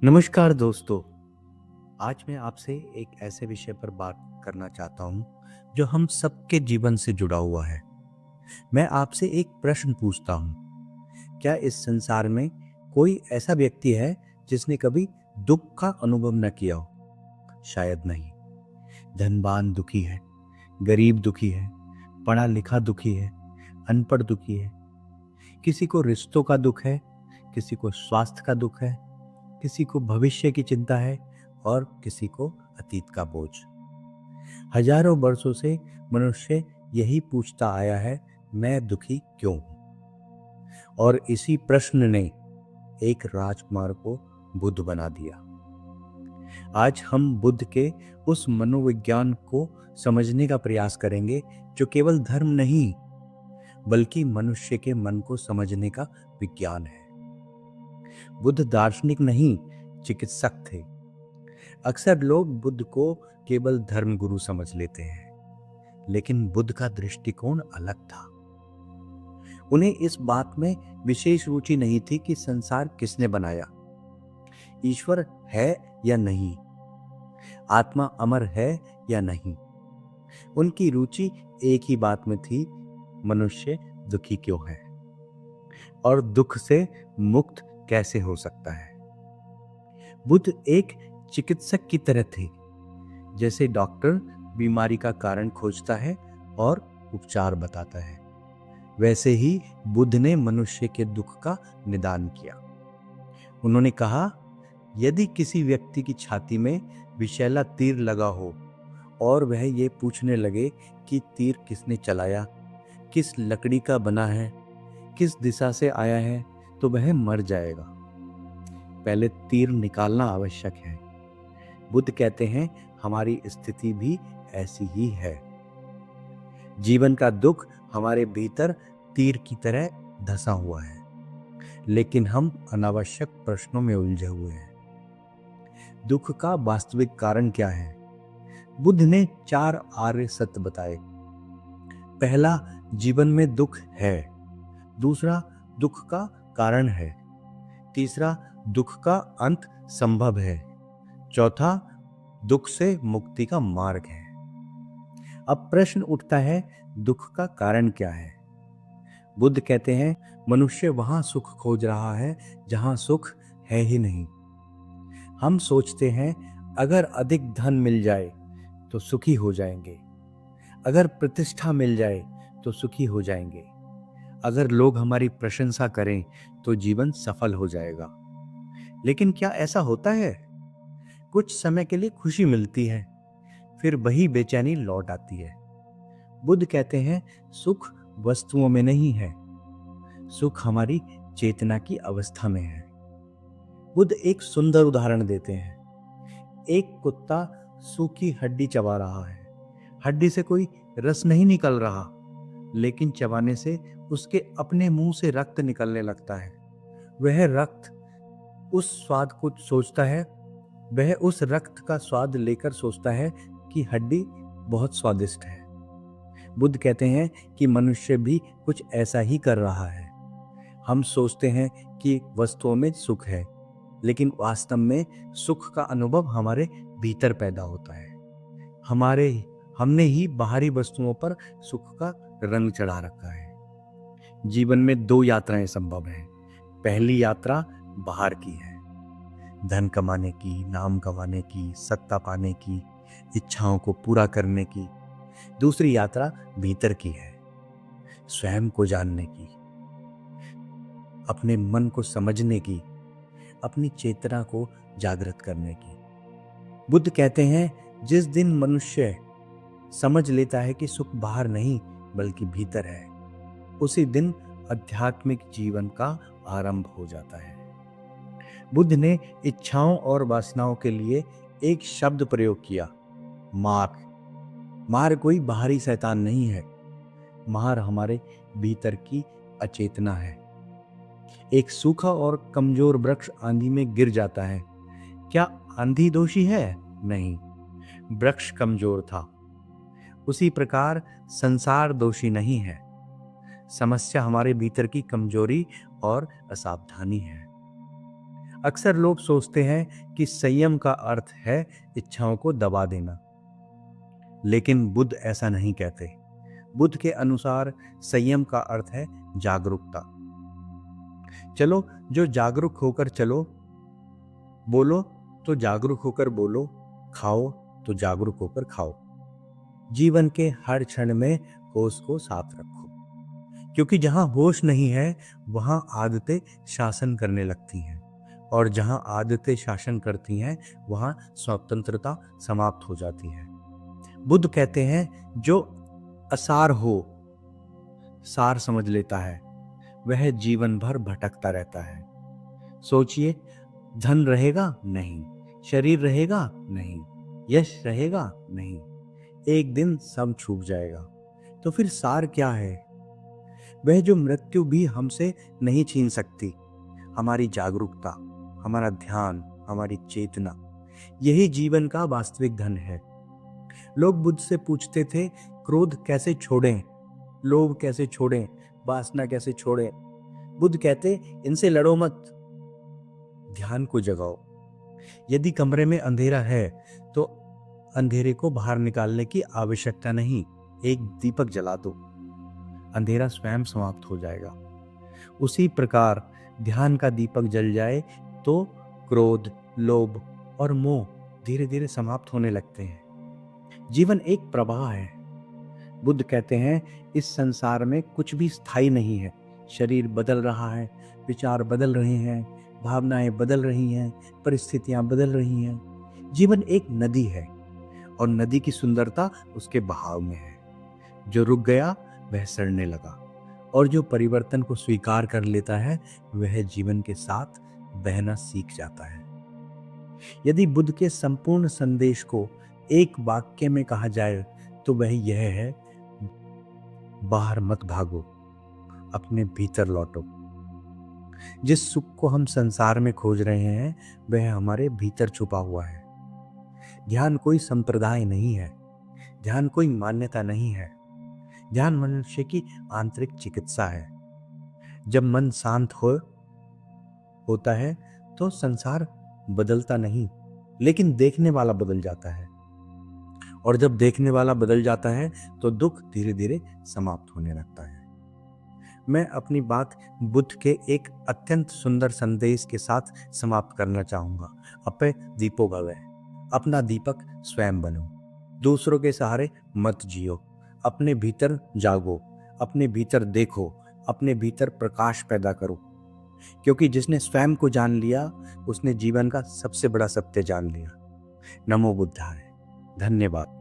नमस्कार दोस्तों। आज मैं आपसे एक ऐसे विषय पर बात करना चाहता हूँ जो हम सबके जीवन से जुड़ा हुआ है। मैं आपसे एक प्रश्न पूछता हूँ, क्या इस संसार में कोई ऐसा व्यक्ति है जिसने कभी दुख का अनुभव न किया हो? शायद नहीं। धनवान दुखी है, गरीब दुखी है, पढ़ा लिखा दुखी है, अनपढ़ दुखी है। किसी को रिश्तों का दुख है, किसी को स्वास्थ्य का दुख है, किसी को भविष्य की चिंता है और किसी को अतीत का बोझ। हजारों वर्षों से मनुष्य यही पूछता आया है, मैं दुखी क्यों हूं? और इसी प्रश्न ने एक राजकुमार को बुद्ध बना दिया। आज हम बुद्ध के उस मनोविज्ञान को समझने का प्रयास करेंगे जो केवल धर्म नहीं बल्कि मनुष्य के मन को समझने का विज्ञान है। बुद्ध दार्शनिक नहीं, चिकित्सक थे। अक्सर लोग बुद्ध को केवल धर्मगुरु समझ लेते हैं, लेकिन बुद्ध का दृष्टिकोण अलग था। उन्हें इस बात में विशेष रुचि नहीं थी कि संसार किसने बनाया, ईश्वर है या नहीं, आत्मा अमर है या नहीं। उनकी रुचि एक ही बात में थी, मनुष्य दुखी क्यों है और दुख से मुक्त कैसे हो सकता है। बुद्ध एक चिकित्सक की तरह थे। जैसे डॉक्टर बीमारी का कारण खोजता है और उपचार बताता है, वैसे ही बुद्ध ने मनुष्य के दुख का निदान किया। उन्होंने कहा, यदि किसी व्यक्ति की छाती में विषैला तीर लगा हो और वह ये पूछने लगे कि तीर किसने चलाया, किस लकड़ी का बना है, किस दिशा से आया है, तो वह मर जाएगा। पहले तीर निकालना आवश्यक है। बुद्ध कहते हैं, हमारी स्थिति भी ऐसी ही है। जीवन का दुख हमारे भीतर तीर की तरह धंसा हुआ है, लेकिन हम अनावश्यक प्रश्नों में उलझे हुए हैं। दुख का वास्तविक कारण क्या है? बुद्ध ने 4 आर्य सत्य बताए। पहला, जीवन में दुख है। दूसरा, दुख का कारण है। तीसरा, दुख का अंत संभव है। चौथा, दुख से मुक्ति का मार्ग है। अब प्रश्न उठता है, दुख का कारण क्या है? बुद्ध कहते हैं, मनुष्य वहां सुख खोज रहा है जहां सुख है ही नहीं। हम सोचते हैं, अगर अधिक धन मिल जाए तो सुखी हो जाएंगे, अगर प्रतिष्ठा मिल जाए तो सुखी हो जाएंगे, अगर लोग हमारी प्रशंसा करें तो जीवन सफल हो जाएगा। लेकिन क्या ऐसा होता है? कुछ समय के लिए खुशी मिलती है, फिर वही बेचैनी लौट आती है। बुद्ध कहते हैं, सुख वस्तुओं में नहीं है, सुख हमारी चेतना की अवस्था में है। बुद्ध एक सुंदर उदाहरण देते हैं। एक कुत्ता सूखी हड्डी चबा रहा है। हड्डी से कोई रस नहीं निकल रहा, लेकिन चबाने से उसके अपने मुंह से रक्त निकलने लगता है। वह रक्त उस स्वाद को सोचता है, वह उस रक्त का स्वाद लेकर सोचता है कि हड्डी बहुत स्वादिष्ट है। बुद्ध कहते हैं कि मनुष्य भी कुछ ऐसा ही कर रहा है। हम सोचते हैं कि वस्तुओं में सुख है, लेकिन वास्तव में सुख का अनुभव हमारे भीतर पैदा होता है। हमने ही बाहरी वस्तुओं पर सुख का रंग चढ़ा रखा है। जीवन में 2 यात्राएं संभव हैं। पहली यात्रा बाहर की है, धन कमाने की, नाम कमाने की, सत्ता पाने की, इच्छाओं को पूरा करने की। दूसरी यात्रा भीतर की है, स्वयं को जानने की, अपने मन को समझने की, अपनी चेतना को जागृत करने की। बुद्ध कहते हैं, जिस दिन मनुष्य समझ लेता है कि सुख बाहर नहीं बल्कि भीतर है, उसी दिन आध्यात्मिक जीवन का आरंभ हो जाता है। बुद्ध ने इच्छाओं और वासनाओं के लिए एक शब्द प्रयोग किया, मार। मार कोई बाहरी शैतान नहीं है, मार हमारे भीतर की अचेतना है। एक सूखा और कमजोर वृक्ष आंधी में गिर जाता है। क्या आंधी दोषी है? नहीं, वृक्ष कमजोर था। उसी प्रकार संसार दोषी नहीं है, समस्या हमारे भीतर की कमजोरी और असावधानी है। अक्सर लोग सोचते हैं कि संयम का अर्थ है इच्छाओं को दबा देना, लेकिन बुद्ध ऐसा नहीं कहते। बुद्ध के अनुसार संयम का अर्थ है जागरूकता। चलो, जो जागरूक होकर चलो, बोलो तो जागरूक होकर बोलो, खाओ तो जागरूक होकर खाओ। जीवन के हर क्षण में होश को साथ रखो, क्योंकि जहां होश नहीं है वहां आदतें शासन करने लगती हैं, और जहां आदतें शासन करती हैं वहां स्वतंत्रता समाप्त हो जाती है। बुद्ध कहते हैं जो असार हो सार समझ लेता है वह जीवन भर भटकता रहता है। सोचिए, धन रहेगा नहीं, शरीर रहेगा नहीं, यश रहेगा नहीं, एक दिन सब छूट जाएगा। तो फिर सार क्या है? वह जो मृत्यु भी हमसे नहीं छीन सकती, हमारी जागरूकता, हमारा ध्यान, हमारी चेतना, यही जीवन का वास्तविक धन है। लोग बुद्ध से पूछते थे, क्रोध कैसे छोड़ें, लोभ कैसे छोड़ें, वासना कैसे छोड़ें? बुद्ध कहते, इनसे लड़ो मत, ध्यान को जगाओ। यदि कमरे में अंधेरा है तो अंधेरे को बाहर निकालने की आवश्यकता नहीं, एक दीपक जला दो, अंधेरा स्वयं समाप्त हो जाएगा। उसी प्रकार ध्यान का दीपक जल जाए तो क्रोध, लोभ और मोह धीरे धीरे समाप्त होने लगते हैं। जीवन एक प्रवाह है। बुद्ध कहते हैं, इस संसार में कुछ भी स्थायी नहीं है। शरीर बदल रहा है, विचार बदल रहे हैं, भावनाएं बदल रही हैं, परिस्थितियां बदल रही हैं। जीवन एक नदी है और नदी की सुंदरता उसके बहाव में है। जो रुक गया वह सड़ने लगा, और जो परिवर्तन को स्वीकार कर लेता है वह जीवन के साथ बहना सीख जाता है। यदि बुद्ध के संपूर्ण संदेश को एक वाक्य में कहा जाए तो वह यह है, बाहर मत भागो, अपने भीतर लौटो। जिस सुख को हम संसार में खोज रहे हैं वह हमारे भीतर छुपा हुआ है। ध्यान कोई संप्रदाय नहीं है, ध्यान कोई मान्यता नहीं है, ध्यान मनुष्य की आंतरिक चिकित्सा है। जब मन शांत होता है तो संसार बदलता नहीं, लेकिन देखने वाला बदल जाता है, और जब देखने वाला बदल जाता है तो दुख धीरे धीरे समाप्त होने लगता है। मैं अपनी बात बुद्ध के एक अत्यंत सुंदर संदेश के साथ समाप्त करना चाहूंगा। अपे दीपो भवे, अपना दीपक स्वयं बनो, दूसरों के सहारे मत जियो, अपने भीतर जागो, अपने भीतर देखो, अपने भीतर प्रकाश पैदा करो, क्योंकि जिसने स्वयं को जान लिया उसने जीवन का सबसे बड़ा सत्य जान लिया। नमो बुद्धाय। धन्यवाद।